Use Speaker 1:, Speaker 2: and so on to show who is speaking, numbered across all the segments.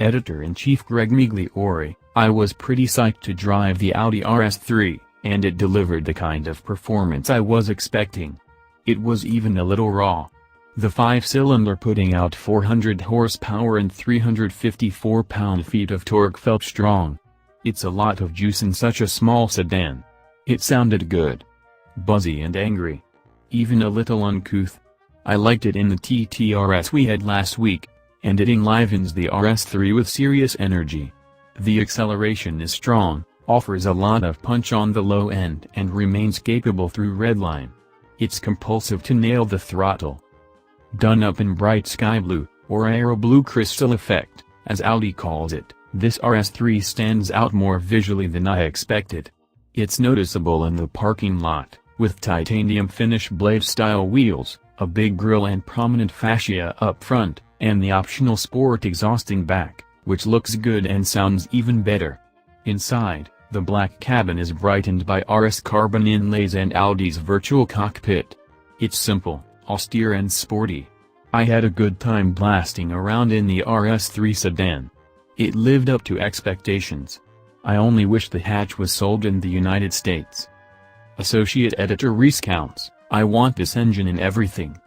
Speaker 1: Editor-in-Chief Greg Migliore, I was pretty psyched to drive the Audi RS3, and it delivered the kind of performance I was expecting. It was even a little raw. The 5-cylinder putting out 400 horsepower and 354 pound-feet of torque felt strong. It's a lot of juice in such a small sedan. It sounded good. Buzzy and angry. Even a little uncouth. I liked it in the TTRS we had last week, and it enlivens the RS3 with serious energy. The acceleration is strong, offers a lot of punch on the low end and remains capable through redline. It's compulsive to nail the throttle. Done up in bright sky blue, or aero blue crystal effect, as Audi calls it, this RS3 stands out more visually than I expected. It's noticeable in the parking lot, with titanium finish blade-style wheels, a big grille and prominent fascia up front, and the optional sport exhausting back, which looks good and sounds even better. Inside, the black cabin is brightened by RS carbon inlays and Audi's virtual cockpit. It's simple, austere and sporty. I had a good time blasting around in the RS3 sedan. It lived up to expectations. I only wish the hatch was sold in the United States. Associate Editor recounts, I want this engine in everything.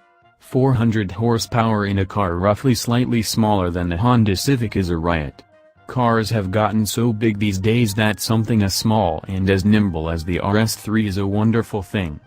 Speaker 1: 400 horsepower in a car roughly slightly smaller than the Honda Civic is a riot. Cars have gotten so big these days that something as small and as nimble as the RS3 is a wonderful thing.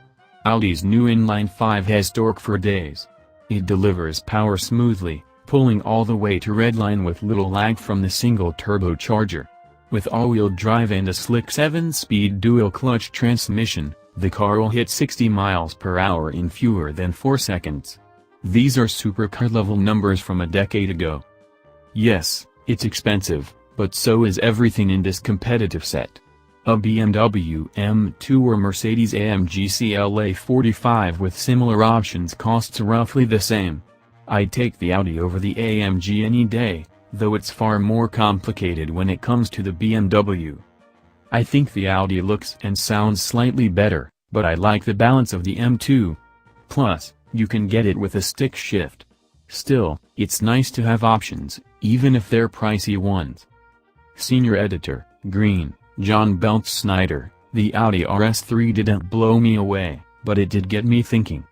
Speaker 1: Audi's new inline-5 has torque for days. It delivers power smoothly, pulling all the way to redline with little lag from the single turbocharger. With all-wheel drive and a slick 7-speed dual-clutch transmission, the car will hit 60 miles per hour in fewer than 4 seconds. These are supercar-level numbers from a decade ago. Yes, it's expensive, but so is everything in this competitive set. A BMW M2 or Mercedes AMG CLA 45 with similar options costs roughly the same. I'd take the Audi over the AMG any day, though it's far more complicated when it comes to the BMW. I think the Audi looks and sounds slightly better, but I like the balance of the M2. Plus, you can get it with a stick shift. Still, it's nice to have options, even if they're pricey ones. Senior Editor, Green, John Belts Snyder, the Audi RS3 didn't blow me away, but it did get me thinking.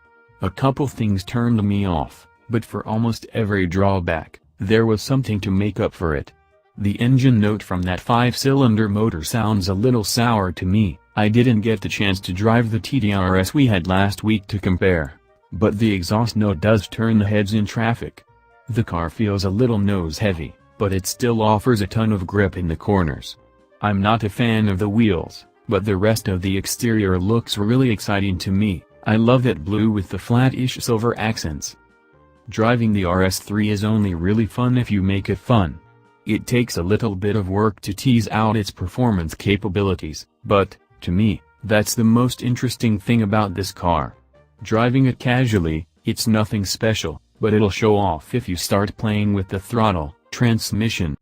Speaker 1: A couple things turned me off, but for almost every drawback, there was something to make up for it. The engine note from that 5-cylinder motor sounds a little sour to me. I didn't get the chance to drive the TTRS we had last week to compare. But the exhaust note does turn the heads in traffic. The car feels a little nose-heavy, but it still offers a ton of grip in the corners. I'm not a fan of the wheels, but the rest of the exterior looks really exciting to me. I love that blue with the flat-ish silver accents. Driving the RS3 is only really fun if you make it fun. It takes a little bit of work to tease out its performance capabilities, but, to me, that's the most interesting thing about this car. Driving it casually, it's nothing special, but it'll show off if you start playing with the throttle, transmission,